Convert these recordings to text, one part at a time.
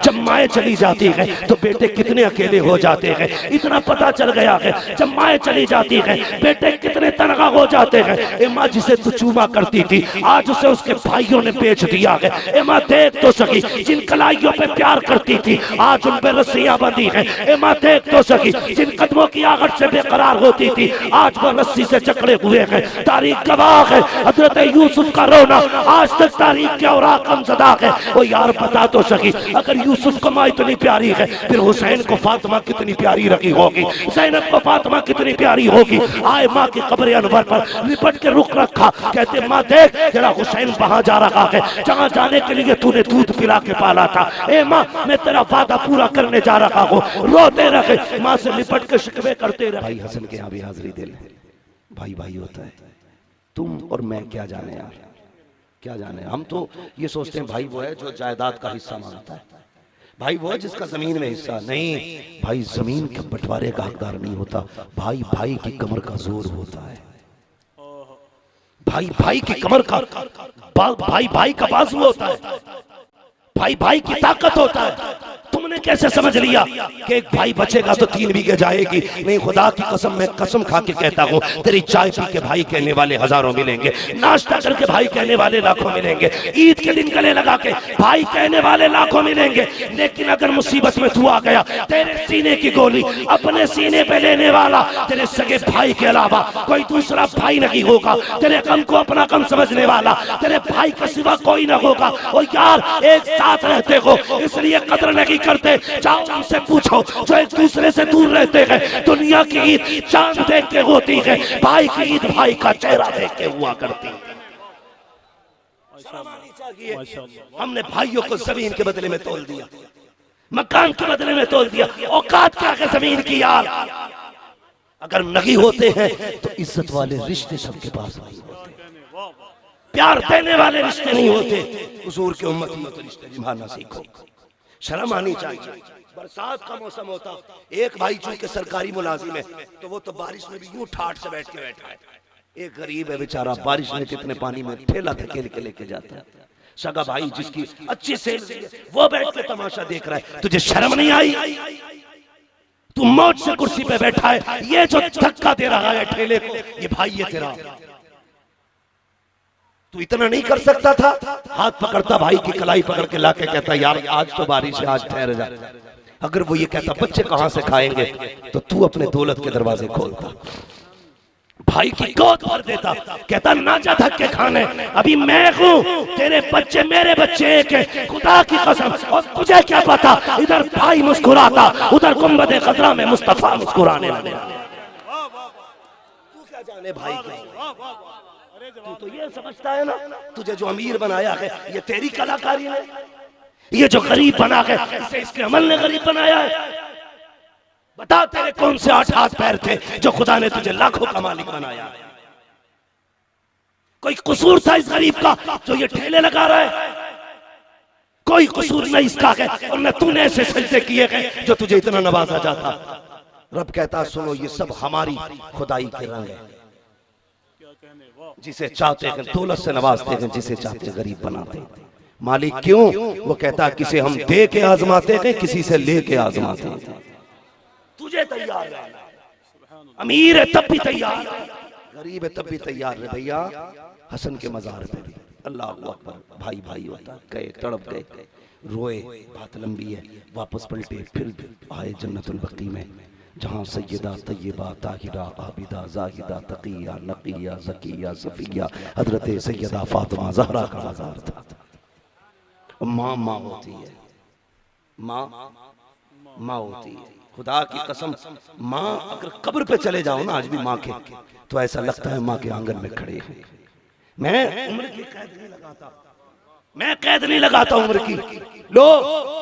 जब माएँ चली जाती है तो बेटे कितने अकेले हो जाते हैं, इतना पता चल गया है। जब माएँ चली जाती है बेटे कितने तनहा हो जाते हैं। ए माँ, जिसे तू चूमा करती थी आज उसे उसके भाइयों ने बेच दिया है। ए माँ, देख तो सकी, जिन कलाइयों पे प्यार करती थी आज उन पे रस्सियां बंधी हैं। ए माँ, देख तो सकी, जिन कदमों की आहट से बेकरार होती थी आज वो रस्सी से जकड़े हुए हैं। तारीख गवाह है, हजरत यूसुफ का रोना आज तक तारीख के औराक हमज़दा है। ओ यार, बता तो सकी, अगर यूसुफ को माँ इतनी प्यारी है फिर हुसैन को फातिमा कितनी प्यारी रखी होगी, ज़ैनब को फातिमा कितनी प्यारी होगी। आए माँ की कब्र अनवर पर लिपट के रुख रखा, कहते माँ देख तेरा हुसैन वहां जा रहा है जहां जाने के लिए तूने दूध पिला के पाला था। ए माँ, मैं तेरा वादा पूरा करने जा रहा हूँ। रोते रहे, माँ से लिपट के शिकवे करते रहे। भाई हसन के यहाँ भी हाजिरी दे ले, भाई भाई होता है। तुम और मैं क्या जाने यार, क्या जाने। हम तो ये सोचते हैं भाई वो है जो जायदाद का हिस्सा मांगता है, भाई वो है जिसका जमीन में हिस्सा नहीं। भाई जमीन के बंटवारे का हकदार नहीं होता, भाई भाई की कमर का जोर होता है, भाई भाई की कमर का, भाई भाई का बाजू होता है, भाई भाई की ताकत होता है। तुमने कैसे समझ लिया कि एक भाई बचेगा तो 3 बीघे जाएगी? नहीं, खुदा की कसम, मैं कसम खा के कहता हूँ, तेरी चाय पी के भाई कहने वाले हजारों मिलेंगे, नाश्ता करके भाई कहने वाले लाखों मिलेंगे, ईद के दिन गले लगा के भाई कहने वाले लाखों मिलेंगे। लेकिन अगर मुसीबत में तू आ गया, तेरे सीने की गोली अपने सीने पे लेने वाला तेरे सगे भाई के अलावा कोई दूसरा भाई नहीं होगा। तेरे गम को अपना गम समझने वाला तेरे भाई के सिवा कोई ना होगा। और यार, एक साथ रहते हो इसलिए कदर नहीं करते। जाओ उनसे पूछो जो एक दूसरे से दूर रहते हैं, दुनिया की ईद चांद देख के होती है, भाई की ईद भाई का चेहरा देख के हुआ करती है। हमने भाइयों को जमीन के बदले में तोल दिया, मकान के बदले में तोल दिया। औकात क्या है जमीन की यार? अगर नहीं होते हैं तो इज्जत वाले रिश्ते सबके पास नहीं होते, प्यार देने वाले रिश्ते नहीं होते। हुजूर के उम्मत में तो रिश्ते निभाना सीखो, शर्म आनी चाहिए। बरसात का मौसम होता, एक भाई चूंकि सरकारी मुलाजिम है तो वो तो बारिश में भी यूं ठाठ से बैठ के बैठा है। एक गरीब है बेचारा, बारिश में कितने पानी में ठेला धकेल के लेके जाता है। सगा भाई जिसकी अच्छी सेल वो बैठ के तमाशा देख रहा है। तुझे शर्म नहीं आई? तू मौज से कुर्सी पे बैठा है, ये जो धक्का दे रहा है ठेले को, ये भाई है तेरा। तू इतना नहीं कर सकता था? हाथ पकड़ता, भाई की कलाई पकड़ के लाके कहता यार आज तो बारिश है, आज ठहर जा। अगर वो ये कहता बच्चे कहां से खाएंगे, तो तू अपने दौलत के दरवाजे खोलता, भाई की गोद भर देता, कहता ना जा धक्के खाने, अभी मैं हूं, तेरे बच्चे मेरे बच्चे एक है, खुदा की कसम। और तुझे क्या पता, इधर भाई मुस्कुराता, उधर गुंबद खतरा में मुस्तफा मुस्कुराने लगे। तू क्या जाने भाई का? तू तो ये समझता है ना, तुझे जो अमीर बनाया है ये तेरी कलाकारी है, ये जो गरीब बना है इसे इसके अमल ने गरीब बनाया है। बता तेरे कौन से 8 हाथ पैर थे जो खुदा ने तुझे लाखों का मालिक बनाया? कोई कसूर था इस गरीब का जो ये ठेले लगा रहा है? कोई कसूर नहीं इसका है, और न तूने ऐसे सजदे किए हैं जो तुझे इतना नवाजा जाता। रब कहता सुनो, ये सब हमारी खुदाई के रंग है, जिसे चाहते हैं दौलत से नवाजते हैं, जिसे चाहते गरीब बनाते हैं। मालिक क्यों? वो कहता किसे हम दे के आजमाते हैं, किसी से ले के आजमाते हैं। तुझे तैयार है, अमीर है तब भी तैयार, गरीब है तब भी तैयार है। भैया हसन के मजार पे भी अल्लाह अकबर, भाई भाई होता, गए तड़प गए, रोए, बात लंबी है, वापस पलटे, फिर आए जन्नतुल बकी में, जहाँ सैयदा तय्यबा ताहिरा आबिदा जाहिदा तकिया नकिया ज़किया सफिया हजरत सैयदा फातिमा ज़हरा का मज़ार था। माँ माँ होती है, माँ माँ होती है। खुदा की कसम, माँ अगर कब्र पे चले जाओ ना आज भी माँ के, तो ऐसा लगता है माँ के आंगन में खड़े हैं। मैं उम्र की कैद नहीं लगाता, मैं कैद नहीं लगाता उम्र की। लो,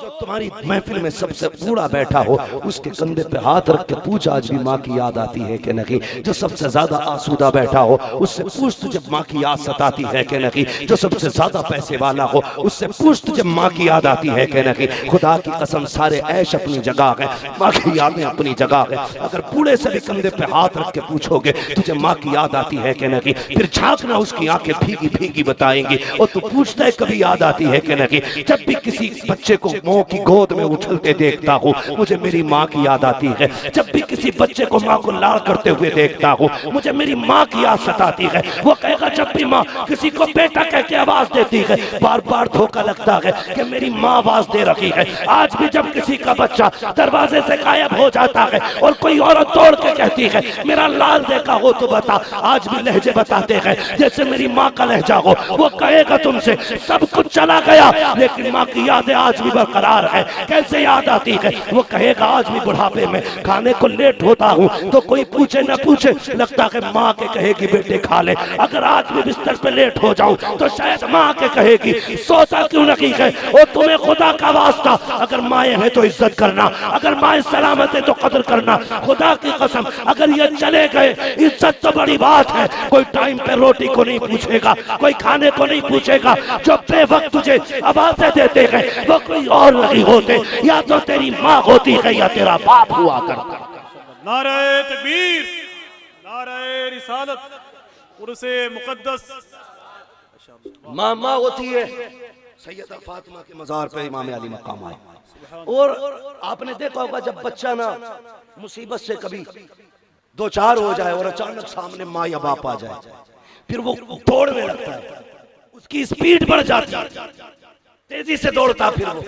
जो तुम्हारी महफिल में सबसे बूढ़ा बैठा हो उसके कंधे पे हाथ रख के पूछ आज भी माँ की याद आती है कि नहीं? जो सबसे ज्यादा आसूदा बैठा हो उससे पूछ तुझे माँ की याद सताती है कि नहीं? जो सबसे ज्यादा पैसे वाला हो उससे पूछ तुझे माँ की याद आती है कि नहीं? खुदा की कसम, सारे ऐश अपनी जगह है, माँ की यादें अपनी जगह है। अगर बूढ़े से भी कंधे पे हाथ रख के पूछोगे तुझे माँ की याद आती है कि नहीं, फिर झांकना, उसकी आंखें भीगी भीगी बताएंगी, और तू पूछता है कभी याद आती है कि नहीं? जब भी किसी बच्चे को मोह की गोद में उछलते देखता हूँ, मुझे मेरी माँ की याद आती है। जब भी किसी बच्चे को माँ को लाड़ करते हुए देखता हूँ, मुझे मेरी माँ की याद सताती है। वो कहेगा जब भी माँ किसी को बेटा कह के आवाज देती है, बार बार धोखा लगता है कि मेरी माँ आवाज दे रही है। आज भी जब किसी का बच्चा दरवाजे से गायब हो जाता है और कोई औरत दौड़ के कहती है मेरा लाल देखा हो तो बता, आज भी लहजे बताते हैं जैसे मेरी माँ का लहजा हो। वो कहेगा तुमसे सब कुछ चला गया लेकिन माँ की यादें आज भी बरकरार है। कैसे याद आती है? वो कहेगा आज भी बुढ़ापे में खाने को लेट होता हूँ तो कोई पूछे न पूछे लगता है माँ के कहेगी बेटे खा ले। अगर आज भी बिस्तर पे लेट हो जाऊं तो शायद माँ के कहेगी सोता क्यों नहीं है। और तुम्हें खुदा का वास्ता, अगर माए हैं तो इज्जत करना, अगर माए सलामत है तो कदर करना। खुदा की कसम अगर ये चले गए, इज्जत तो बड़ी बात है, कोई टाइम पे रोटी को नहीं पूछेगा, कोई खाने को नहीं पूछेगा। जो बेवक्त तुझे आवाजें देते हैं वो कोई और नहीं होते, या तो तेरी माँ होती है या तेरा बाप हुआ करता। नारे तकबीर, नारे रिसालत, उर्से मुकद्दस। मामा होती है सैयदा फातिमा के मजार पे इमाम अली मकाम आए। और आपने देखा होगा जब बच्चा ना मुसीबत से कभी दो चार हो जाए और अचानक सामने माँ या बाप आ जाए, फिर वो दौड़ने लगता है, उसकी स्पीड बढ़ जाती है, तेजी से दौड़ता, फिर वो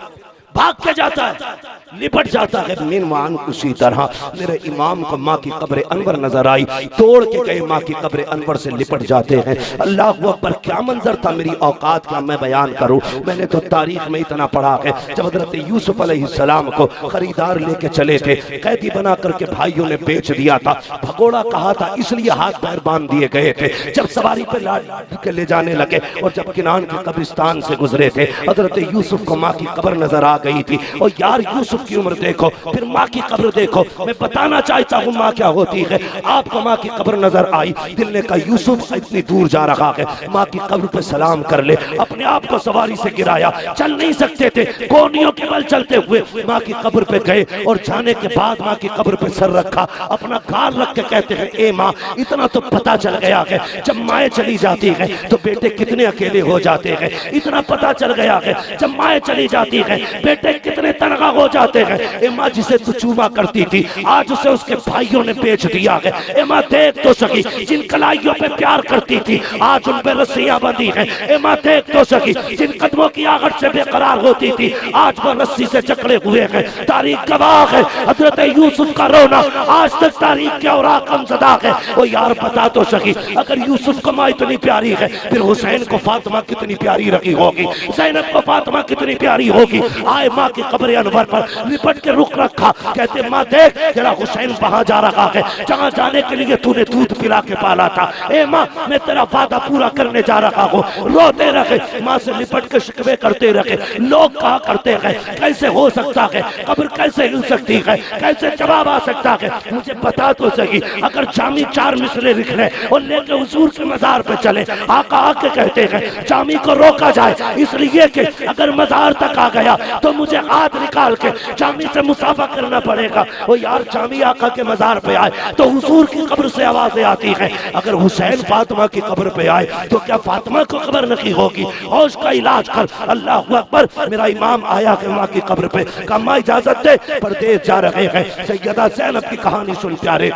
भाग के जाता है, लिपट जाता है। मीनवान उसी तरह मेरे इमाम को माँ की कब्र अनवर नजर आई, दौड़ के गए माँ की कब्र अनवर से लिपट जाते हैं। अल्लाह अकबर, क्या मंजर था, मेरी औकात का मैं बयान करूं। मैंने तो तारीख में इतना पढ़ा है जब हजरत यूसुफ अलैहिस्सलाम को खरीदार लेके चले थे, कैदी बना करके भाइयों ने बेच दिया था, भगोड़ा कहा था इसलिए हाथ पैर बांध दिए गए थे। जब सवारी पे लाद के ले जाने लगे और जब किनान के कब्रिस्तान से गुजरे थे, हजरत यूसुफ को माँ की कब्र नजर आ गई थी। और यार यूसुफ की उम्र देखो, फिर माँ की कब्र देखो। मैं बताना चाहता हूँ माँ क्या होती है। आपको माँ की कब्र नजर आई, दिल ने कहा यूसुफ इतनी दूर जा रहा है, माँ की कब्र पे सलाम कर ले। अपने आप को सवारी से गिराया, चल नहीं सकते थे, कोनियों के बल चलते हुए माँ की कब्र पे गए और जाने के बाद माँ की कब्र पे सर रखा, अपना गाल रख के कहते हैं ए माँ, इतना तो पता चल गया है जब माएँ चली जाती है तो बेटे कितने अकेले हो जाते हैं। इतना पता चल गया है जब माएँ चली जाती है बेटे कितने तनखा हो जाते हैं। ए माँ जिसे तू चूमा करती थी आज उसे उसके भाइयों ने बेच दिया है। ए माँ देख तो सकी, जिन कलाइयों पे प्यार करती थी आज उन पे रस्सियां बंधी हैं। ए माँ देख तो सकी, जिन कदमों की आहट से बेकरार होती थी आज वो रस्सी से जकड़े हुए हैं। तारीख गवाह है, हजरत यूसुफ का रोना आज तक तारीख के औराक हमसदा है। ओ यार बता तो सकी, अगर यूसुफ को माँ इतनी प्यारी है फिर हुसैन को फातिमा कितनी प्यारी रखी होगी, ज़ैनब को फातिमा कितनी प्यारी होगी। आए माँ की कब्र अनवर पर लिपट के रुक रखा, कहते माँ देख तेरा हुसैन वहां जा रहा है जहां जाने के लिए तूने दूध पिला के पाला था। ए माँ मैं तेरा वादा पूरा करने जा रहा हूँ। रोते रहे, माँ से लिपट के शिकवे करते रहे। लोग कहा करते हैं कैसे हो सकता है, कब्र कैसे हिल सकती है, कैसे जवाब आ सकता है। मुझे बता तो सही, अगर जामी चार मिसरे लिख ले और लेके हुजूर के मजार पे चले, आका आके कहते हैं जामी को रोका जाए इसलिए कि अगर मजार तक आ गया तो मुझे हाथ निकाल के जामी से मुसाफा करना पड़ेगा। वो यार जामी आका के मजार पे आए तो हुजूर की कब्र से आवाजें आती हैं, अगर हुसैन फातिमा की कब्र पे आए तो क्या फातिमा को खबर नहीं होगी। और उसका इलाज कर। अल्लाह अकबर, मेरा इमाम आया कि माँ की कब्र पे, कहा इजाजत दे परदेश जा रहे हैं। सैयदा ज़ैनब की कहानी सुन प्यारे,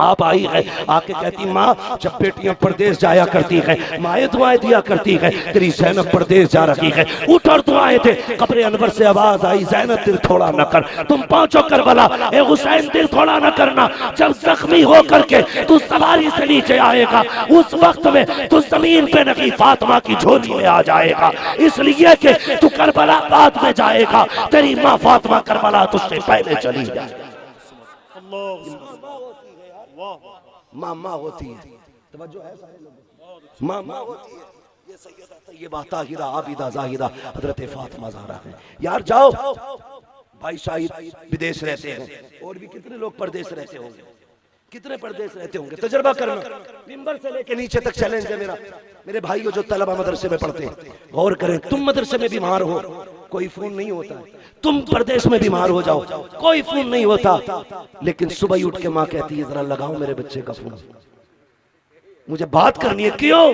आप आई है, आके कहती माँ जब बेटियां परदेश जाया करती हैं माएँ दुआएं दिया करती हैं, तेरी ज़ैनब परदेश जा रही है, उठ और दुआएं थे। कब्र अनवर से आवाज आई ज़ैनब दिल थोड़ा न कर, तुम पहुंचो करबला, ए हुसैन दिल थोड़ा न करना। जब जख्मी हो करके तू सवारी से नीचे आएगा उस वक्त में तू जमीन पे नहीं फातिमा की झोली में आ जाएगा, इसलिए कि तू करबला बाद में जाएगा, तेरी माँ फातिमा करबला तुझसे पहले चली जाए। मामा होती है, तवज्जो है सारे लोगों, मामा होती है। ये सैयदा तैयबा ताहिरा आबिदा जाहिदा हजरत फातिमा ज़हरा है। यार जाओ, भाई शाहिद विदेश रहते हैं और भी कितने लोग परदेश रहते होंगे, कितने परदेश रहते होंगे, तजर्बा करना। मिंबर से लेके नीचे तक चैलेंज है मेरा, मेरे भाइयों जो तलबा मदरसे में पढ़ते हैं गौर करें। तुम मदरसे में बीमार हो कोई फोन नहीं होता, तुम प्रदेश में बीमार हो जाओ कोई फोन नहीं होता, लेकिन सुबह उठ के माँ कहती है जरा लगाओ मेरे बच्चे का फोन, मुझे बात करनी है। क्यों?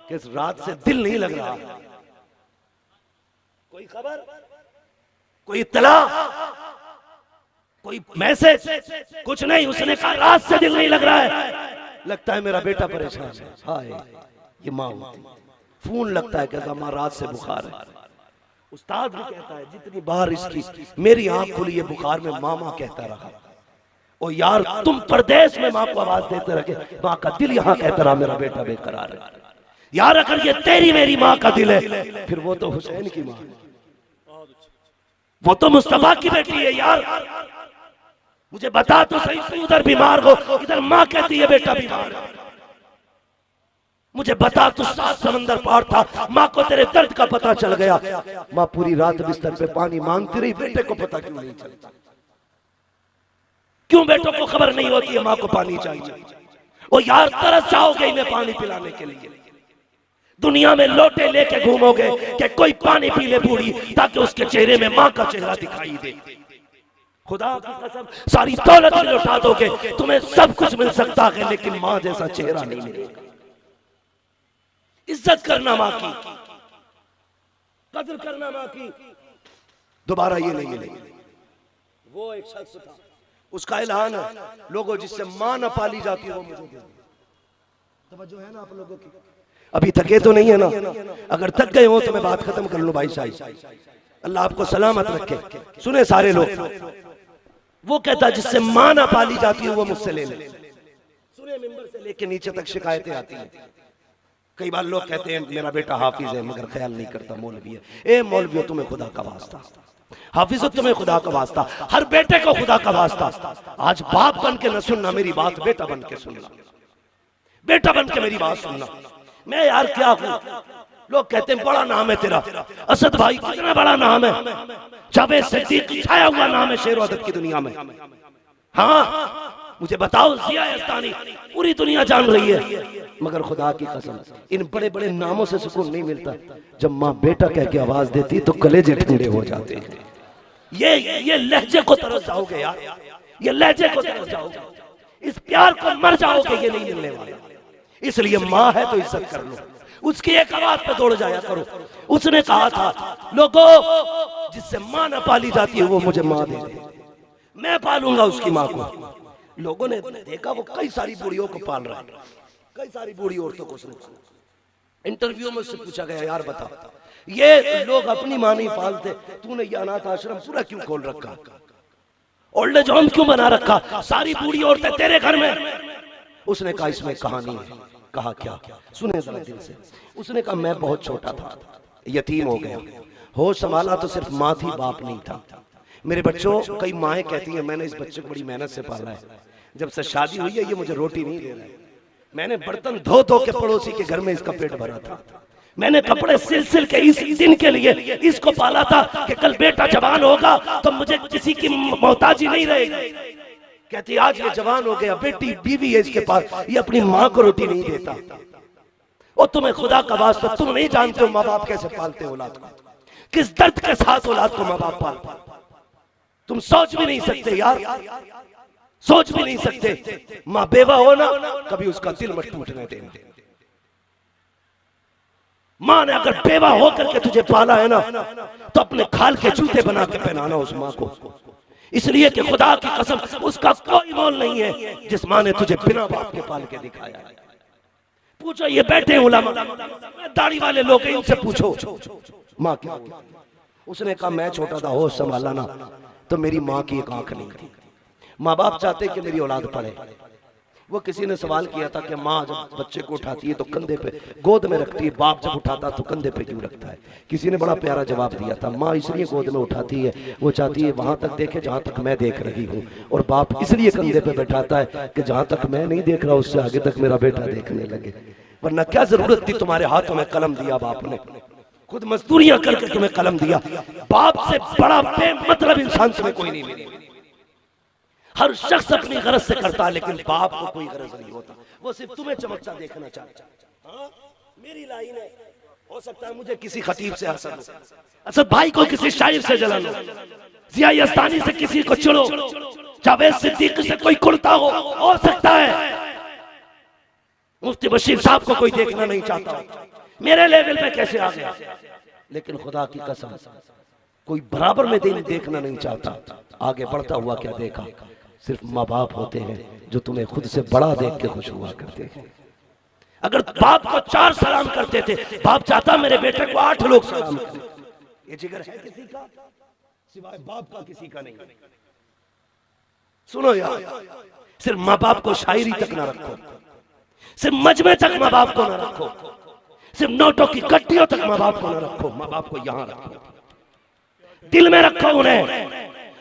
कि रात से दिल नहीं लग रहा। कोई खबर? कोई इत्तला, कोई मैसेज, कुछ नहीं। उसने कहा रात से दिल नहीं लग रहा है, लगता है मेरा बेटा परेशान है। हाय, ये माँ होती। फोन लगता है, कहता माँ रात से बुखार है। उस्ताद भी कहता है जितनी बार इसकी मेरी आंख खुली है बुखार में, मामा कहता रहा। और यार तुम परदेश में माँ को आवाज देते रहे, माँ का दिल यहाँ कहता रहा मेरा बेटा बेकरार है। यार अगर ये तेरी मेरी माँ का दिल है, फिर वो तो हुसैन की माँ, वो तो मुस्तफा की बेटी है। यार मुझे बता तो सही, तू उधर बीमार हो, इधर माँ कहती है बेटा बीमार है। मुझे बता, तू 7 समंदर पार था, माँ को तेरे दर्द का पता चल गया, माँ पूरी रात बिस्तर पे पानी मांगती रही, बेटे को पता क्यों नहीं चलता? क्यों बेटों को खबर नहीं होती है माँ को पानी चाहिए? और यार तरस जाओगे इन्हें पानी पिलाने के लिए, दुनिया में लोटे लेके घूमोगे कि कोई पानी पी ले बूढ़ी, ताकि उसके चेहरे में माँ का चेहरा दिखाई दे। खुदा की कसम सारी दौलत लौटा दोगे, तुम्हें सब कुछ मिल सकता है, लेकिन माँ जैसा चेहरा नहीं मिलेगा। इज्जत करना माँ की, कदर करना माँ की, दोबारा ये नहीं मिलेगी। वो एक शख्स था, उसका ऐलान है, लोगों जिससे माँ न पाली जाती है वो मुझे दे दो। तवज्जो है ना आप लोगों की? अभी थके तो नहीं है ना? अगर थक गए हो तो मैं बात खत्म कर लूं भाई साहब, अल्लाह आपको सलामत रखे। सुने सारे लोग, वो कहता जिससे माँ ना पाली जाती है वो मुझसे ले ले। सुने मिंबर से लेके नीचे तक शिकायतें आती हैं। कई बार लोग कहते हैं मेरा बेटा हाफिज है मगर ख्याल नहीं करता, मौलवी है। ए मौलवी तुम्हें खुदा का वास्ता, हाफिज तुम्हें खुदा का वास्ता, हर बेटे को खुदा का वास्ता। आज बाप बन के न सुनना मेरी बात, बेटा बन के सुनना, बेटा बन के मेरी बात सुनना। मैं यार क्या हूं? लोग कहते हैं बड़ा नाम है तेरा असद भाई, कितना बड़ा नाम है, जावेद सिद्दीकी छाया हुआ नाम है शेर अदब की दुनिया में। हाँ मुझे बताओ, जिया यस्तानी पूरी दुनिया जान रही है, मगर खुदा की कसम इन बड़े बड़े नामों से सुकून नहीं मिलता। जब माँ बेटा कह के आवाज देती तो कलेजे ठंडे हो जाते हैं। ये लहजे को तरस जाओगे यार, ये लहजे को तरस जाओगे, इस प्यार को मर जाओगे, ये नहीं मिलने वाला। इसलिए माँ है तो इज्जत कर लो, उसकी एक आवाज पे दौड़ जाया करो। उसने कहा था लोगों जिससे माँ न पाली जाती है वो मुझे माँ दे दे, मैं पालूंगा उसकी माँ को। लोगों ने देखा वो कई सारी बूढ़ियों को पाल रहा है, कई सारी बूढ़ी औरतों को। इंटरव्यू में उससे पूछा गया यार बता ये लोग अपनी माँ नहीं पालते, तूने ये अनाथ आश्रम पूरा क्यों खोल रखा, ओल्ड एज होम क्यों बना रखा, सारी बूढ़ी औरतें तेरे घर में? उसने कहा इसमें कहानी है। कहा क्या? सुने जरा दिल से। उसने कहा मैं बहुत छोटा था, यतीम हो गया, होश संभाला तो सिर्फ माँ थी, बाप नहीं था। मेरे बच्चों, कई माएँ कहती हैं मैंने इस बच्चे को बड़ी मेहनत से पाला है, जब से शादी हुई है ये मुझे रोटी नहीं दे रहा है, मैंने बर्तन धो धो के पड़ोसी के घर में इसका पेट भरा था, मैंने कपड़े सिल सिल के इस दिन के लिए इसको पाला था कि कल बेटा जवान होगा तो मुझे किसी की मोहताजी नहीं रहेगी। कहती आज ये जवान हो गया, बेटी बीवी है इसके पास, ये अपनी माँ को रोटी नहीं देता। और तुम्हें खुदा का वास्ता, तुम नहीं जानते हो माँ बाप कैसे पालते हो औलाद को, किस दर्द के साथ औलाद को माँ बाप पालते, तुम सोच भी नहीं सकते यार, सोच भी नहीं सकते। माँ बेवा हो ना, कभी उसका दिल मत टूटने देना। माँ ने अगर बेवा होकर के तुझे पाला है ना, तो अपने खाल के जूते बना के पहनाना उस माँ को, इसलिए कि खुदा की कसम उसका कोई मोल नहीं है जिस माँ ने तुझे बिना बाप के पाल के दिखाया है। पूछो ये बैठे उलमा, दाढ़ी वाले लोग हैं, इनसे पूछो माँ क्या? उसने कहा मैं छोटा था, होश संभाला ना तो मेरी माँ की एक आंख नहीं थी। माँ बाप चाहते कि मेरी औलाद पढ़े। वो किसी ने सवाल किया था कि माँ जब बच्चे को उठाती है तो कंधे पे गोद में रखती है, बाप जब उठाता तो कंधे पे क्यों रखता है? किसी ने बड़ा प्यारा जवाब दिया था, माँ इसलिए गोद में उठाती है, वो चाहती है वहां तक देखे जहां तक मैं देख रही हूँ, और बाप इसलिए कंधे पे बैठाता है कि जहां तक मैं नहीं देख रहा उससे आगे तक मेरा बेटा देखने लगे। वरना क्या जरूरत थी तुम्हारे हाथों में कलम दिया बाप ने, खुद मजदूरियां करके तुम्हें कलम दिया। बाप से बड़ा बेमतलब इंसान तुम्हें कोई नहीं मिलेगा। हर शख्स अपनी गरज से करता है, लेकिन बाप को कोई गरज नहीं होता, वो सिर्फ तुम्हें चमकता देखना चाहता है। हाँ? मेरी लाइन है, हो सकता है मुझे किसी खतीब से हसद हो, असद भाई को किसी शायर से जलन हो, जिया यस्तानी से किसी को चिढ़ो, जावेद सिद्दीकी से कोई कुड़ता हो सकता है, मुफ्ती बशीर साहब को कोई देखना नहीं चाहता, मेरे लेवल पे कैसे आ गया। लेकिन खुदा की कसम कोई बराबर में देखना नहीं चाहता। आगे बढ़ता हुआ क्या देखा, सिर्फ माँ बाप होते हैं जो तुम्हें खुद से बड़ा देख के खुश हुआ करते हैं। अगर बाप को 4 सलाम करते थे, बाप चाहता मेरे बेटे को 8 लोग सलाम करें। ये जिगर है किसी का सिवाय बाप का, किसी का नहीं। सुनो यार, सिर्फ माँ बाप को शायरी तक ना रखो, सिर्फ मजमे तक माँ बाप को ना रखो, सिर्फ नोटों की कट्टियों तक माँ बाप को ना रखो। माँ बाप को यहां रखो, दिल में रखो उन्हें।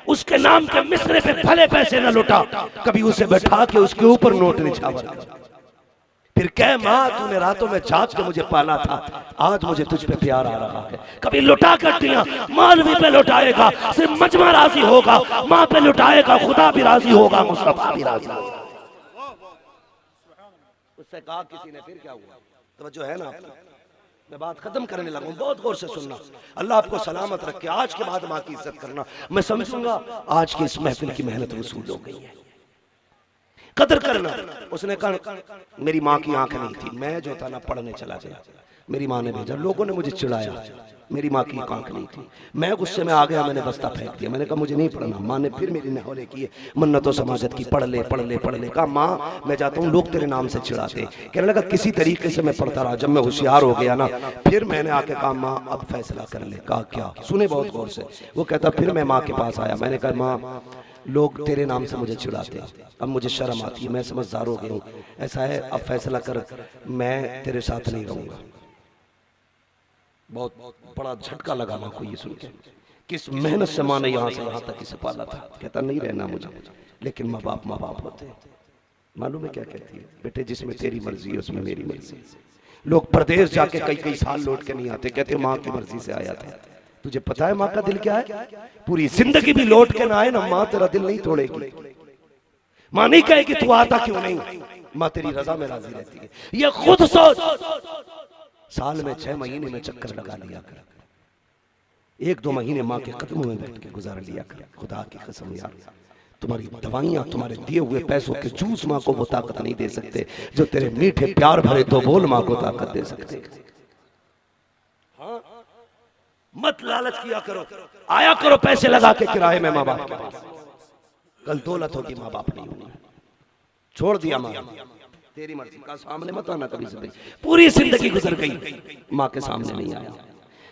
उसके नाम के मिसरे पे भले पैसे न लुटा, कभी उसे बैठा के उसके ऊपर नोट निछावर। फिर कह माँ तूने रातों में जाग के मुझे पाला था, आज मुझे तुझ पे प्यार आ रहा है। कभी लुटा कर दिया, मौलवी पे लुटाएगा, सिर्फ मजमा राजी होगा, माँ पे लुटाएगा, खुदा भी राजी होगा, मुस्तफा भी राजी होगा। उससे कहा किसी ने, फिर क्या हुआ? तवज्जो है ना? मैं बात खत्म करने लगा हूं, बहुत गौर से सुनना। अल्लाह आपको सलामत रखे। आज के बाद माँ की इज्जत करना। मैं समझूंगा आज की इस महफिल की मेहनत वसूल हो गई है। कदर करना। उसने कहा मेरी माँ की आंख नहीं थी, मैं जो था ना पढ़ने चला गया, मेरी माँ ने भेजा, लोगों ने मुझे चिढ़ाया, मेरी माँ की आंख नहीं थी। मैं गुस्से में आ गया, मैंने बस्ता फेंक दिया, मैंने कहा मुझे नहीं पढ़ना। माँ ने फिर मेरी नहौले किए, मन्नतों समाजत की, पढ़ ले पढ़ ले पढ़ ले। कहा माँ मैं जाता हूँ, लोग तेरे नाम से चिढ़ाते। कहने लगा किसी तरीके से मैं पढ़ता रहा। जब मैं होशियार हो गया ना, फिर मैंने आके कहा माँ अब फैसला कर ले। कहा क्या? सुने बहुत गौर से। वो कहता फिर मैं माँ के पास आया, मैंने कहा माँ लोग तेरे नाम से मुझे चिढ़ाते, अब मुझे शर्म आती है, मैं समझदार हो गया हूँ, ऐसा है अब फैसला कर, मैं तेरे साथ नहीं रहूंगा। बहुत बड़ा झटका लगा माँ को ये सुन के, किस मेहनत से माँ ने यहाँ से यहाँ तक इसे पाला था। कहता नहीं रहना मुझे, लेकिन माँ बाप होते हैं। मालूम है क्या कहती है? बेटे जिसमें तेरी मर्जी है उसमें मेरी मर्जी। लोग प्रदेश जाके कई साल लौट के नहीं आते, कहते माँ की मर्जी से आया था। तुझे पता है माँ का दिल क्या है? पूरी जिंदगी भी लौट के ना आए ना, माँ तेरा दिल नहीं तोड़ेगी। माँ नहीं कहेगी तू आता क्यों नहीं, माँ तेरी रजा में राजी रहती है। ये खुद सोच। साल में 6 महीने में चक्कर लगा लिया कर, 1-2 महीने माँ के कदमों में बैठ के गुजार लिया कर। खुदा की कसम यार, तुम्हारी दवाइयां, तुम्हारे दिए हुए पैसों के जूस माँ को वो ताकत नहीं दे सकते जो तेरे मीठे प्यार भरे 2 बोल माँ को ताकत दे सकते। मत लालच किया करो, आया करो पैसे लगा के किराए में माँ बाप के पास। कल दौलत होगी, माँ बाप नहीं होगी। छोड़ दिया माँ, तेरी मर्जी का सामने मत आना कभी से। पूरी जिंदगी गुजर गई, माँ के सामने नहीं आया।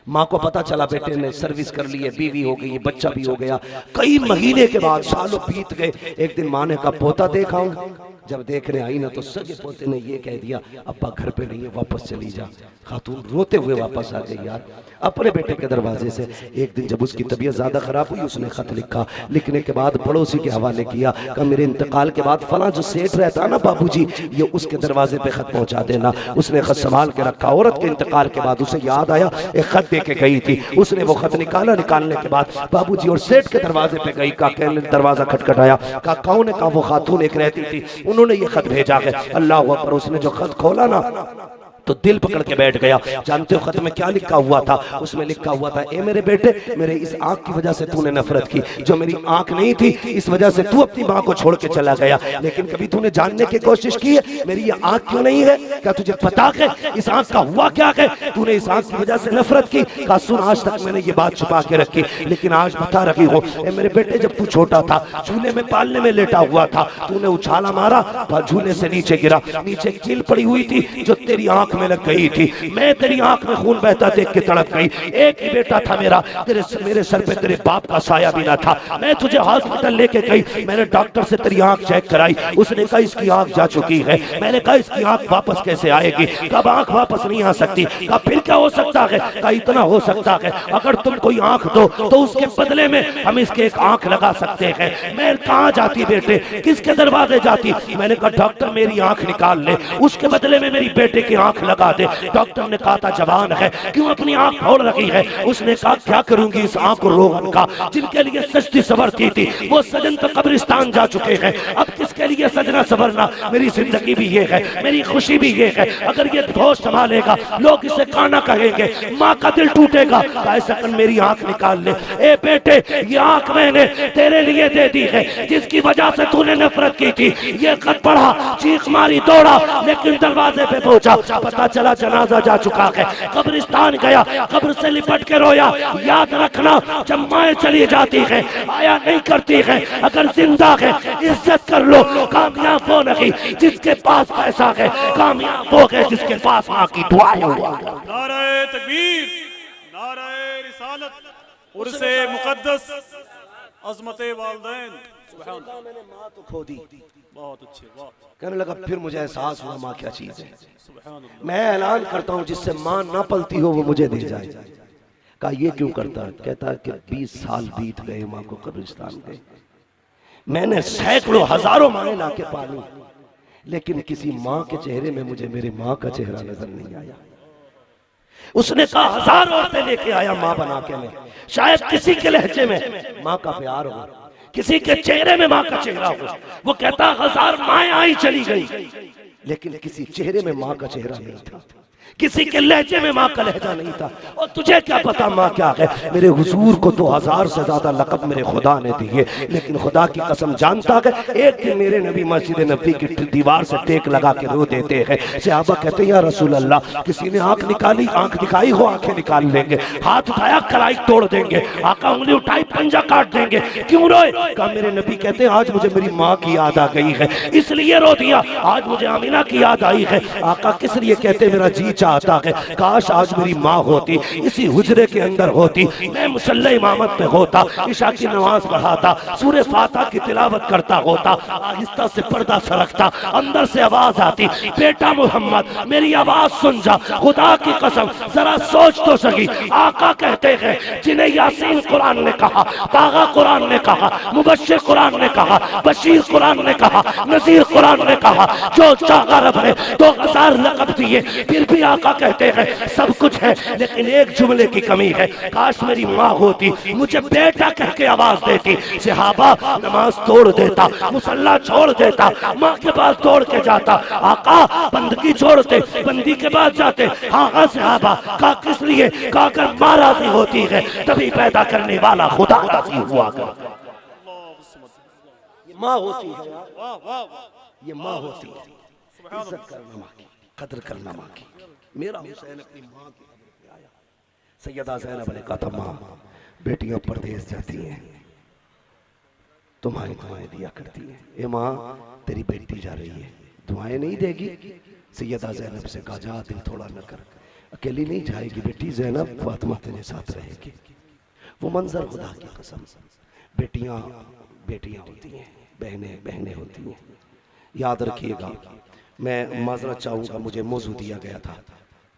माँ को पता चला बेटे ने सर्विस कर ली है, बीवी हो गई, बच्चा भी हो गया। कई महीने के बाद सालों बीत गए, एक दिन माँ ने कहा पोता देखाऊं। जब देखने आई ना तो सगे पोते ने ये कह दिया अब्बा घर पे नहीं है, वापस चली जा। खातून रोते हुए वापस आ गई यार अपने बेटे के दरवाजे से। एक दिन जब उसकी तबीयत ज्यादा खराब हुई, उसने खत लिखा, लिखने के बाद पड़ोसी के हवाले किया, कहा मेरे इंतकाल के बाद फला जो सेठ रहता ना बाबूजी, ये उसके दरवाजे पे खत पहुंचा देना। उसने खत संभाल के रखा। औरत के इंतकाल के बाद उसे याद आया एक खत दे के गई थी, उसने वो खत निकाला। निकालने के बाद बाबूजी और सेठ के दरवाजे पे गई, कहा दरवाजा खटखटाया, कहा कौन है? कहा वो खातून एक रहती थी, उन्होंने ये खत भेजा है। अल्लाह अकबर। उसने जो खत खोला ना तो दिल पकड़ के बैठ गया। जानते हो खत में क्या लिखा हुआ था? उसमें लिखा हुआ था ए मेरे बेटे, मेरे इस आंख की वजह से तूने नफरत की, जो मेरी आंख नहीं थी इस वजह से तू अपनी माँ को छोड़ के चला गया, लेकिन कभी तूने जानने की कोशिश की है मेरी ये आंख क्यों नहीं है? क्या तुझे पता है इस आंख का हुआ क्या है? तूने इस आंख की वजह से नफरत की। कहा सुन, आज तक मैंने ये बात छुपा के रखी, लेकिन आज बता रखी हूँ। ए मेरे बेटे, जब तू छोटा था झूले में पालने में लेटा हुआ था, तूने उछाला मारा, झूले से नीचे गिरा, नीचे कील पड़ी हुई थी जो तेरी आंख में लग गई थी। मैं तेरी आंख में खून बहता देख के तड़प गई। एक ही बेटा था मेरा, मेरे सर पे तेरे बाप का साया भी ना था। मैं तुझे हॉस्पिटल लेके गई, मैंने डॉक्टर से तेरी आंख चेक कराई, उसने कहा इसकी आंख जा चुकी है। मैंने कहा इसकी आंख वापस कैसे आएगी? कब आंख वापस नहीं आ सकती। कहा फिर क्या हो सकता है? कहा इतना हो सकता है अगर तुम कोई आंख दो तो उसके बदले में हम इसके एक आंख लगा सकते हैं। मैं कहाँ जाती बेटे, किसके दरवाजे जाती? मैंने कहा डॉक्टर मेरी आंख निकाल ले, उसके बदले में मेरी बेटे की आंख लगा दे। डॉक्टर ने कहा था जवान है, क्यों अपनी आंख फोड़ रखी है? उसने कहा क्या करूंगी इस आंख को रोगन का, जिनके लिए सस्ती सवरती थी वो सजन तो कब्रिस्तान जा चुके हैं, अब किसके इसके लिए सजना सवरना मेरी जिंदगी भी ये है, मेरी खुशी भी ये है। अगर ये होश संभालेगा लोग इसे काना कहेंगे, माँ का दिल टूटेगा। ऐसा कर मेरी आंख निकाल ले। ए बेटे, ये आंख मैंने तेरे लिए दे दी है, जिसकी वजह से तूने नफरत की थी। ये खत पढ़ा, चीख मारी, दौड़ा, लेकिन दरवाजे पे पहुंचा, पता चला जनाजा जा चुका है। कब्रिस्तान गया, कब्र से लिपट के रोया। याद रखना, जब माएँ चली जाती है आया नहीं करती है। अगर जिंदा है इज्जत कर लो। कामयाब वो नहीं जिसके पास पैसा है, कामयाब वो है जिसके पास माँ की दुआ है। नारे तकबीर, नारे रिसालत, उर्से मुकद्दस, अज़मते वालिदैन। सुभान अल्लाह। मैंने माँ तो खो दी। बहुत अच्छे, वाह। कहने लगा फिर मुझे एहसास हुआ माँ क्या चीज है। सुभान अल्लाह। मैं ऐलान करता हूँ जिससे माँ ना पलती हो वो मुझे दे जाए। कहा ये क्यों करता है? कहता है कि 20 साल बीत गए माँ को कब्रिस्तान गए, मैंने सैकड़ों हजारों माएँ लाके पाली, लेकिन किसी माँ के चेहरे में मुझे मेरी माँ का चेहरा नजर नहीं आया। उसने कहा 1000 औरतें लेके आया माँ बना के मैं, शायद किसी के लहजे में माँ का प्यार हो, किसी के चेहरे में माँ का चेहरा हो। वो कहता 1000 माएँ आई चली गई, लेकिन किसी चेहरे में माँ का चेहरा नहीं था, किसी के लहजे में माँ का लहजा नहीं था। और तुझे क्या पता माँ क्या है? मेरे हुजूर को तो 1000 से ज्यादा लक़ब मेरे खुदा ने दिए, लेकिन खुदा की कसम जानता है एक दिन मेरे नबी मस्जिद नबी की दीवार से टेक लगा के रो देते हैं। सहाबा कहते हैं या रसूल अल्लाह, किसी ने आंख निकाली, आंख दिखाई हो आंखें निकाल लेंगे, हाथ उठाया कलाई तोड़ देंगे, आका उंगली उठाई पंजा काट देंगे। क्यों रोए? कहा मेरे नबी कहते हैं आज मुझे मेरी माँ की याद आ गई है इसलिए रो दिया, आज मुझे आमिना की याद आई है। आका किस लिए? कहते मेरा जी चाहता है काश आज मेरी माँ होती, इसी हुजरे के अंदर होती, मैं मुसल्ला इमामत पे होता, इशा की नमाज पढ़ाता, सूरह फातिहा की तिलावत करता होता, आहिस्ता से पर्दा सरकता, अंदर से आवाज आती, बेटा मोहम्मद मेरी आवाज सुन जा, खुदा की कसम जरा सोच तो सही। आका कहते हैं जिन्हें यासीन कुरान ने कहा, तागा कुरान ने कहा, मुबश्शिर कुरान ने कहा, बशीर कुरान ने कहा, नजीर कुरान ने कहा, जो चाहा रब ने 2000 लक़ब दिए, फिर भी आका कहते हैं सब कुछ है लेकिन एक जुमले की कमी है, काश मेरी माँ होती, मुझे बेटा कह के आवाज देती। सहाबा नमाज तोड़ देता, मुसल्ला छोड़ देता, माँ के पास दौड़ के जाता। आका बंदगी छोड़ते, बंदी के पास जाते। हाँ हाँ सहाबा। कहा किस लिए? कहा अगर माँ राजी होती है तभी पैदा करने वाला खुदा राजी हुआ कर। ये माँ होती है, वाह वाह वाह। ये माँ होती है। इज्जत करना माँ की, कदर करना माँ की। मेरा हुसैन अपनी माँ की कब्र पे आया। सैयदा ज़ैनब ने कहा था माँ बेटियां परदेश जाती हैं तुम्हारी दुआएं दिया करती हैं। ए माँ तेरी बेटी जा रही है दुआएं नहीं देगी? सैयदा ज़ैनब से कहा जा दिल थोड़ा न कर, अकेली नहीं जाएगी बेटी, ज़ैनब फातिमा तेरे साथ रहेगी। वो मंजर खुदा की कसम, बेटियां बेटियां होती हैं, बहनें बहनें होती हैं। याद रखिएगा, मैं माजरत चाहूँगा, मुझे मौजू दिया गया था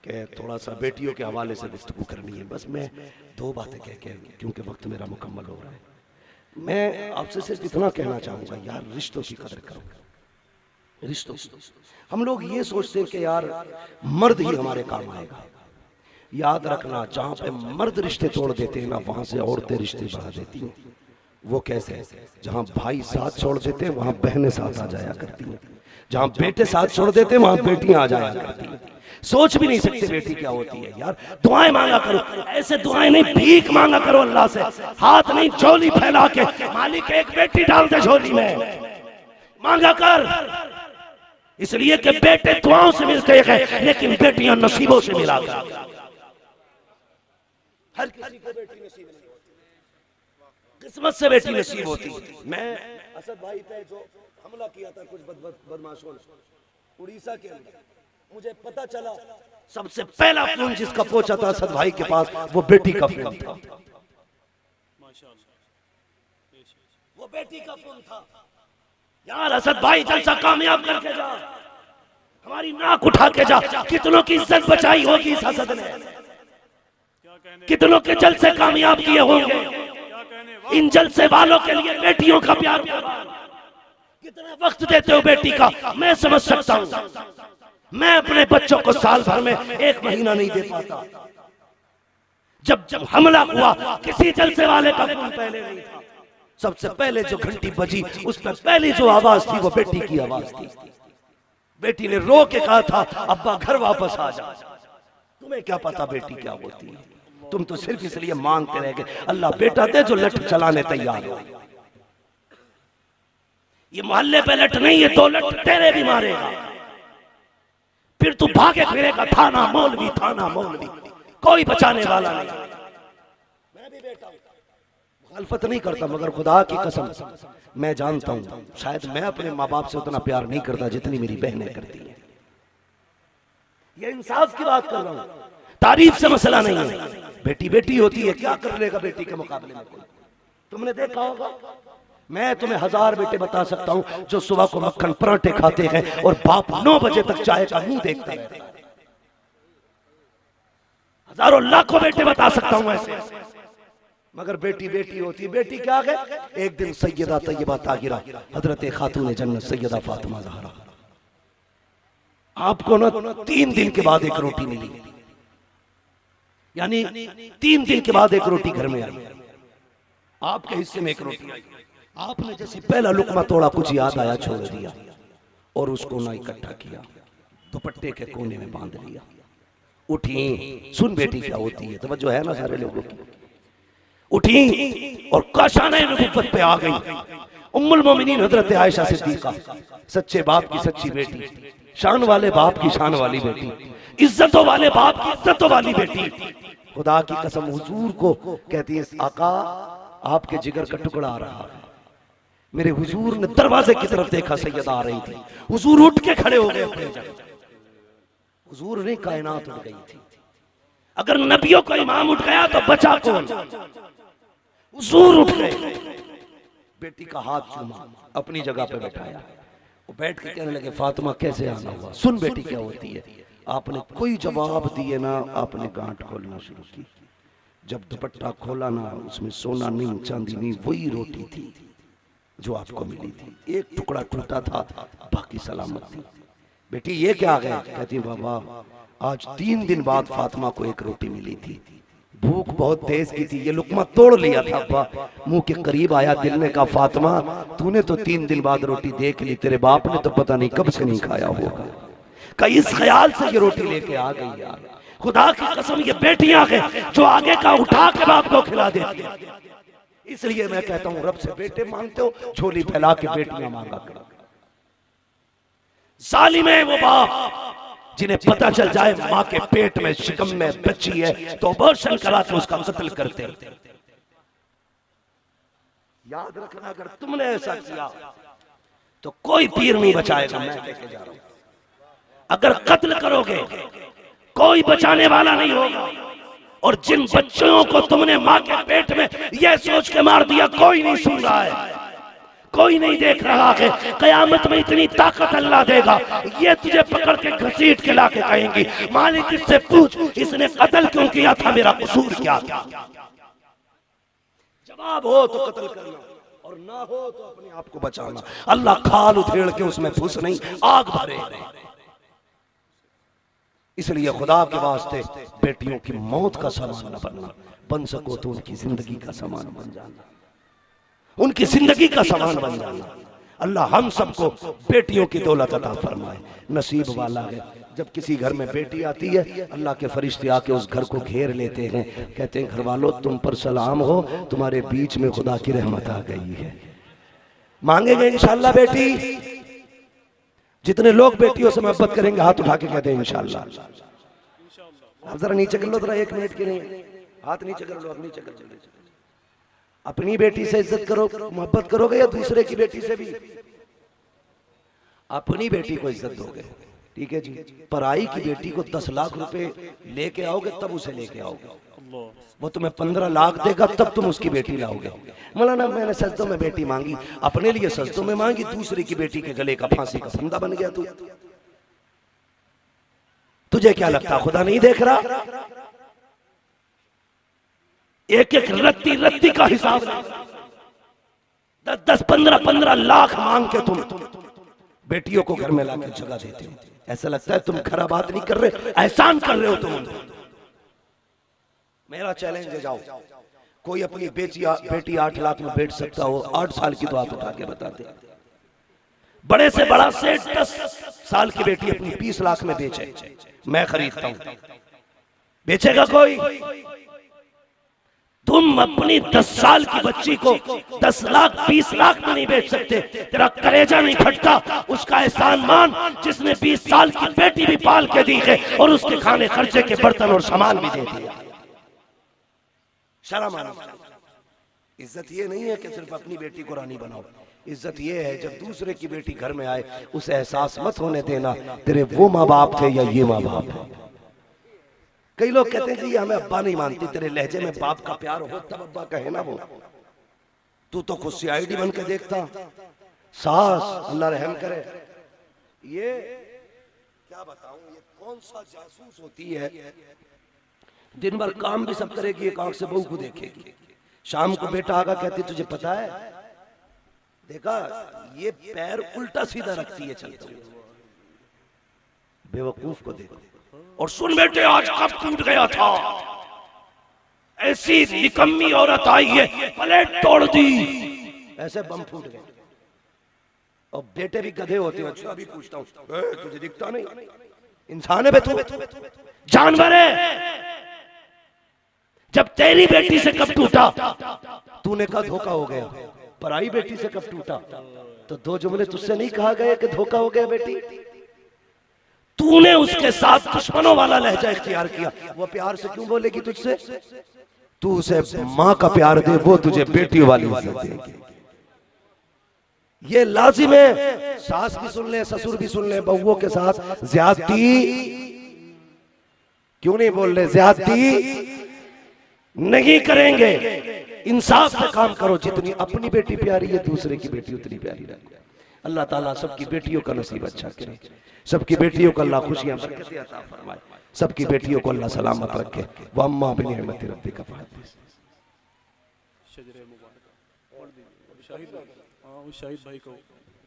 कि थोड़ा सा बेटियों के हवाले से गुफ्तगू करनी है, बस मैं 2 बातें कह के, क्योंकि वक्त मेरा मुकम्मल हो रहा है, मैं आपसे सिर्फ इतना कहना चाहूँगा यार रिश्तों की कदर करो। रिश्तों, हम लोग ये सोचते हैं कि यार मर्द ही हमारे काम आएगा। याद रखना जहाँ पे मर्द रिश्ते तोड़ देते हैं ना, वहाँ से औरतें रिश्ते बढ़ा देती हैं। वो कैसे? जहाँ भाई साथ छोड़ देते हैं वहाँ बहनें साथ आ जाया करती हैं, जहाँ बेटे साथ छोड़ देते हैं वहाँ बेटियां आ जाया करती हैं। सोच भी नहीं सकते बेटी क्या होती है यार। दुआएं मांगा करो, ऐसे दुआएं नहीं, भीख मांगा करो अल्लाह से, हाथ नहीं झोली फैला के, मालिक एक बेटी डाल दे झोली में, मांगा कर। इसलिए कि बेटे दुआओं से मिलते हैं लेकिन बेटियां नसीबों से मिला कर। हर किसी को बेटी नसीब नहीं होती, किस्मत से बेटी नसीब होती। मैं असद भाई पे जो हमला किया था कुछ बदमाशों ने उड़ीसा के अंदर, मुझे पता चला सबसे पहला फोन जिसका पहुंचा था असद भाई के पास वो बेटी का फोन था। वो बेटी का फोन था। यार असद भाई जलसा कामयाब करके जा, हमारी नाक उठा के जा। कितनों की इज्जत बचाई होगी इस हसद ने, कितनों के जलसे कामयाब किए होंगे। इन जलसे वालों के लिए बेटियों का प्यार, कितना वक्त देते हो बेटी का मैं समझ सकता हूं। मैं अपने बच्चों को साल भर में 1 महीना नहीं दे पाता। जब हमला हुआ किसी जलसे वाले का फोन पहले नहीं था, सबसे पहले जो घंटी बजी उस पर पहली जो आवाज थी वो बेटी की आवाज थी। बेटी ने रो के कहा था अब्बा घर वापस आ जा। तुम्हें क्या पता बेटी क्या होती है, तुम तो सिर्फ इसलिए मांगते रह गए अल्लाह बेटा दे जो लठ चलाने तैयार हो। ये मोहल्ले पे लठ नहीं है, 2 लठ तेरे भी मारेगा, फिर तू भागे फिरेगा थाना मौलवी, थाना मौलवी, कोई बचाने वाला नहीं। मैं भी बेटा हूं, मुखालफत नहीं करता, मगर खुदा की कसम मैं जानता हूं शायद मैं अपने माँ बाप से उतना प्यार नहीं करता जितनी मेरी बहनें करती हैं। ये इंसाफ की बात कर रहा हूं, तारीफ से मसला नहीं है। बेटी बेटी होती है, क्या कर लेगा बेटी के मुकाबले में कोई। तुमने देखा होगा, मैं तुम्हें 1000 बेटे बता सकता हूं जो सुबह को मक्खन पराठे खाते हैं और बाप 9 बजे तक चाय का मुंह देखता रहता है। हजारों लाखों बेटे बता सकता हूं ऐसे, मगर बेटी बेटी होती है। बेटी क्या है, एक दिन सैयदा तैयबा ताहिरा हजरत खातून जन्नत सैयदा फातिमा ज़हरा, आपको ना 3 दिन के बाद एक रोटी मिली, यानी 3 दिन के बाद एक रोटी घर में आई, आपके हिस्से में एक रोटी आई। आपने जैसे पहला लुकमा तोड़ा कुछ याद आया, छोड़ दिया और उसको ना इकट्ठा किया, दुपट्टे के कोने में बांध लिया। उठी, सुन बेटी क्या होती है, तवज्जो है ना सारे लोगों की। उठी और काशाने नबुव्वत पे आ गई। उम्मुल मोमिनीन हजरत आयशा सिद्दीका, सच्चे बाप की सच्ची बेटी, शान वाले बाप की शान वाली बेटी, इज्जतों वाले बाप की इज्जतों वाली बेटी। खुदा की कसम हुजूर को कहती है आका आपके जिगर का टुकड़ा आ रहा है। मेरे हुजूर ने दरवाजे की तरफ देखा, सैयदा आ रही थी, हुजूर उठ के खड़े हो गए अपने जगह। हुजूर ने कायनात उठ गई थी। अगर नबियों का इमाम उठ गया तो बचा कौन। हुजूर उठ गए, बेटी का हाथ चूमा, अपनी जगह पे बैठाया, वो बैठ के कहने लगे फातिमा कैसे आना हुआ, सुन बेटी क्या होती है। आपने कोई जवाब दिए ना, आपने गांठ खोलना शुरू की। जब दुपट्टा खोला ना, उसमें सोना नहीं चांदी नहीं, वही रोटी थी जो आपको मिली थी। एक टुकड़ा टूटा था, बाकी सलामत थी। बेटी ये क्या आ गया, कहती बाबा आज 3 दिन बाद फातिमा को एक रोटी मिली थी, भूख बहुत तेज की थी, ये लुकमा तोड़ लिया था। अब्बा मुंह के करीब आया, दिल ने कहा फातिमा तूने तो 3 दिन बाद रोटी देख ली, तेरे बाप ने तो पता नहीं कब से नहीं खाया होगा। कई इस ख्याल से ये रोटी लेके आ गई यार। खुदा की कसम ये बेटियां हैं जो आगे का उठा के बाप को खिला देती है। इसलिए मैं कहता हूं रब से बेटे मांगते हो, झोली फैला के बेटियां मांगा करो। जालिम है वो बाप जिन्हें पता चल जाए मां के पेट में शिकम में बच्ची है तो अबॉर्शन करा के उसका कत्ल करते। याद रखना अगर तुमने ऐसा किया तो कोई पीर नहीं बचाएगा। मैं लेके जा रहा हूं, अगर कत्ल करोगे कोई बचाने वाला नहीं होगा। और जिन बच्चों को तुमने मां के पेट में यह सोच के मार दिया, कोई नहीं सुन रहा है, कोई नहीं देख रहा है। कयामत में इतनी ताकत अल्लाह देगा, ये तुझे पकड़ के घसीट के लाके कहेंगी मालिक इससे पूछ इसने कत्ल क्यों किया था, मेरा कसूर क्या था। जवाब हो तो कत्ल करना और ना हो तो अपने आप को बचाना। अल्लाह खाल उधेड़ के उसमें फूस नहीं, आग भरे। इसलिए खुदा के वास्ते बेटियों की मौत का सामान न बनना, बन सको तो उनकी जिंदगी का सामान बन जाना, उनकी जिंदगी का सामान बन जाना। अल्लाह हम सबको बेटियों की दौलत अता फरमाए। नसीब वाला है जब किसी घर में बेटी आती है, अल्लाह के फरिश्ते आके उस घर को घेर लेते हैं, कहते हैं घर वालों तुम पर सलाम हो, तुम्हारे बीच में खुदा की रहमत आ गई है। मांगेंगे इंशाअल्लाह बेटी। जितने लोग बेटियों से मोहब्बत करेंगे हाथ उठा के कहते हैं इंशाअल्लाह। आप जरा नीचे कर लो, जरा 1 मिनट के लिए हाथ नीचे कर लो, नीचे कर लो। अपनी बेटी से इज्जत करो, मोहब्बत करोगे या दूसरे की बेटी से भी? अपनी बेटी को इज्जत दोगे, ठीक है जी। पराई की बेटी को 10 लाख रुपए लेके आओगे तब उसे लेके आओगे। वो तुम्हें 15 लाख देगा तब तुम उसकी बेटी लाओगे। मौलाना मैंने सजदों में बेटी मांगी, अपने लिए सजदों में मांगी, दूसरे की बेटी के गले का फांसी का फंदा बन गया तू। तुझे क्या लगता खुदा नहीं देख रहा? एक एक रत्ती रत्ती का हिसाब, 10-10, 15-15 लाख मांग के तुम बेटियों को घर में लाकर जगह देते हो। ऐसा लगता है तुम खराब बात नहीं कर रहे, एहसान कर रहे हो तुम। मेरा चैलेंज है, जाओ कोई अपनी बेटी 8 लाख में बेच सकता हो, 8 साल की तो हाथ उठा के बताते। बड़े से बड़ा सेठ 10 साल की बेटी अपनी 20 लाख में बेचे, मैं खरीदता हूं, बेचेगा कोई? तुम अपनी 10 साल की बच्ची को 10 लाख 20 लाख में नहीं बेच सकते। तेरा कलेजा नहीं फटता उसका एहसान मान जिसने 20 साल की बेटी भी पाल के दी है और उसके खाने खर्चे के बर्तन और सामान भी दे दिया। शर्म आना चाहिए। इज्जत ये नहीं है कि सिर्फ अपनी बेटी को रानी बनाओ, इज्जत ये है जब दूसरे की बेटी घर में आए उसे एहसास मत होने देना तेरे वो माँ बाप थे या ये माँ बाप है। कई लोग कहते हैं कि हमें अब्बा नहीं मानती, तेरे लहजे में बाप का प्यार हो तब अब्बा कहे ना वो। तू तो खुद CID बन के देखता। सास अल्लाह रहम करे, ये क्या बताऊं, ये कौन सा जासूस होती है, दिन भर काम भी सब करेगी, एक आंख से बहू को देखेगी। शाम को बेटा आगा कहती तुझे पता है, देखा ये पैर उल्टा सीधा रखती है चलते हुए, बेवकूफ को देखो। और सुन बेटे आज कब टूट गया था, ऐसी निकम्मी औरत आई है प्लेट तोड़ दी, ऐसे बम फूट गए। और बेटे भी गधे होते हैं। अच्छा अभी पूछता हूँ, तुझे दिखता नहीं इंसान है बे तू, जानवर है? जब तेरी बेटी से कब टूटा तूने कहा धोखा हो गया, पराई बेटी से कब टूटा तो 2 जुमले तुझसे नहीं कहा गया कि धोखा हो गया बेटी? तूने उसके साथ दुश्मनों वाला लहजा इख्तियार किया, वो प्यार से क्यों बोलेगी तुझसे? तू उसे माँ का प्यार दे, वो तुझे बेटी वाली इज्जत देगी। ये लाजिम है, सास भी सुन ले ससुर भी सुन ले, बहुओं के साथ ज्यादती क्यों नहीं बोल रहे? ज्यादती नहीं करेंगे, इंसाफ से काम करो। जितनी अपनी बेटी प्यारी है दूसरे की बेटी उतनी प्यारी रहे। अल्लाह ताला सबकी बेटियों का नसीब अच्छा करे, सबकी बेटियों को अल्लाह खुशियां बरकतें अता फरमाए, सबकी बेटियों को अल्लाह सलामत रखे। व अम्मा बिनिअमति रब्बिका फहदिस। शजरे मुबारक शाहिद भाई को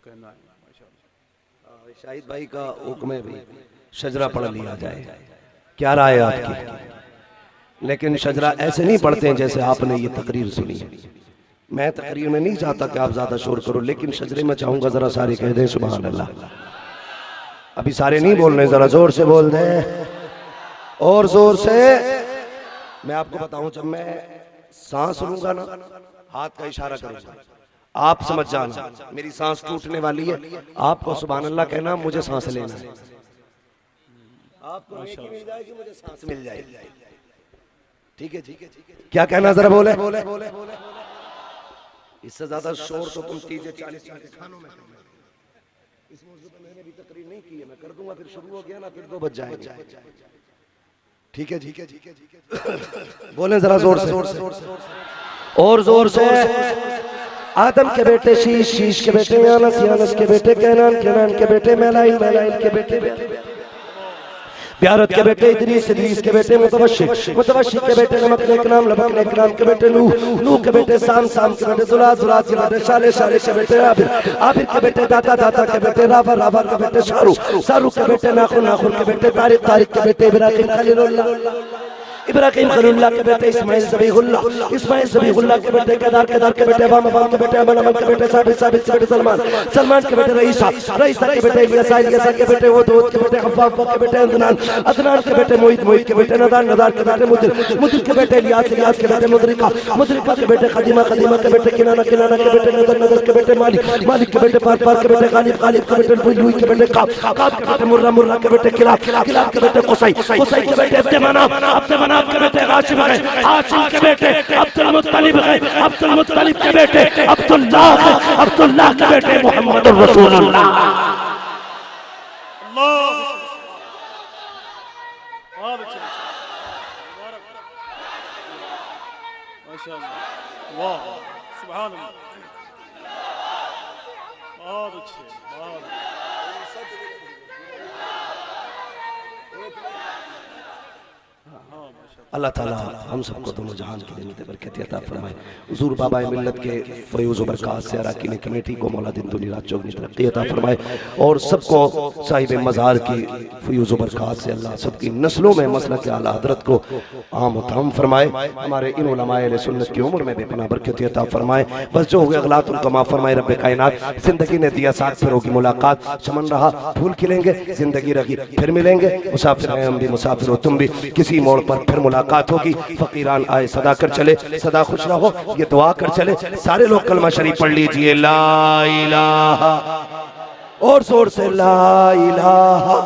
कहना है माशाअल्लाह। शाहिद भाई का हुक्म है भाई शजरा पढ़ लिया जाए। क्या राय है आपकी? लेकिन शजरा ऐसे नहीं पढ़ते हैं जैसे आपने ये तकरीर सुनी है। मैं तकरीर में नहीं चाहता कि आप ज्यादा शोर करो, लेकिन शजरे में चाहूंगा जरा सारे कह दें सुभान अल्लाह। अभी सारे नहीं बोल रहे, जरा जोर से बोल दे और जोर से। मैं आपको बताऊं, जब मैं सांस लूंगा ना हाथ का इशारा करूंगा, आप समझ जाना मेरी सांस टूटने वाली है। आपको सुभान अल्लाह कहना, मुझे सांस लेना है। आपको मिल जाएगी, मुझे सांस मिल जाएगी। ठीक है ठीक है ठीक है। क्या कहना जरा बोले बोले बोले बोले। इससे ज्यादा शोर तो तुम 30-40 खानों में। इस मौजूद पे मैंने भी तकरीर नहीं की है, मैं कर दूंगा, फिर शुरू हो गया ना फिर 2 बज जाएंगे। ठीक है ठीक है ठीक है ठीक है। बोले जरा जोर से और जोर से। आदम के बेटे शीश, शीश के बेटे यानस, यानस के बेटे कैनान, कैनान के बेटे मैलाइल, मैलाइल के बेटे प्यारत के बेटे इदरीस, इदरीस के बेटे मुतवश्शिर, मुतवश्शिर के बेटे नमक नेक नाम, नमक नेक नाम के बेटे नूह, नूह के बेटे साम, साम के बेटे जुलाद, जुलाद के बेटे शाले, शाले के बेटे आबिर, आबिर के बेटे दाता, दाता के बेटे रावा, रावा के बेटे शारू, शारू के बेटे नाखुन, नाखुन के बेटे तारिक, तारिक के बेटे इब्राहिम खलीलुल्लाह, इब्राहिम खलीलुल्लाह के बेटे इस्माइल ज़बीहुल्लाह, इस्माइल ज़बीहुल्लाह के बेटे केदार, केदार के बेटे अबाम, अबाम के बेटे अमन, अमन के बेटे साबित, साबित के बेटे सलमान, सलमान के बेटे रईसा, रईसा के बेटे इलियासा, इलियासा के बेटे वदूद के बेटे हफ़्फ़ा, हफ़्फ़ा के बेटे अदनान, अदनान के बेटे मोहित, मोहित के बेटे नदार, नदार के बेटे मुदिर, मुदिर के बेटे इलियास, इलियास के बेटे मुदरिका, मुदरिका के बेटे खदीमा, खदीमा के बेटे किनाना, किनाना के बेटे नदर, नदर के बेटे मालिक, मालिक के बेटे पार, पार के बेटे गालिब, गालिब के बेटे लुई, लुई के बेटे काब, काब के बेटे मुर्रा, मुर्रा के बेटे किलाब, किलाब के बेटे कुसै, कुसै के बेटे अब्द मनाफ, अब्द मनाफ के बेटे हाशिम है, हाशिम के बेटे अब्दुल मुत्तलिब है, अब्दुल मुत्तलिब के बेटे अब्दुल्लाह, अब्दुल्लाह के बेटे मोहम्मद रसूलुल्लाह। अल्लाह बहुत अच्छा माशाअल्लाह, वाह सुभान अल्लाह, बहुत अच्छे, बहुत हाँ माशाअल्लाह। अल्लाह ताला हम सबको दोनों जहान की जन्नत बरकत अता फरमाए। हुजूर बाबा मिल्लत के फयूज़ व बरक़ात से अराकीन कमेटी को मौला दिन दुनी रात चौगनी तरक्की अता फरमाए और सबको साहिब मज़ार की फयूज़ व बरक़ात से अल्लाह सबकी नस्लों में मसलक आला हज़रत को आम ताम फरमाए। हमारे इन उलमाए अहले सुन्नत की उम्र में बेपनाह बरकत अता फरमाए। बस जो हो गया गलत उनको माफ़ फरमाए। रब्बे कायनात जिंदगी ने दिया साथ, फिर होगी मुलाकात, चमन रहा फूल खिलेंगे, जिंदगी रही फिर मिलेंगे। मुसाफिर हैं हम भी, मुसाफिर हो तुम भी, किसी मोड़ पर फिर मुलाकात होगी। फकीरान आए सदा कर चले, सदा खुश रहो, ये दुआ कर चले। सारे लोग कलमा शरीफ पढ़ लीजिए, ला इलाहा, और जोर से ला इलाहा।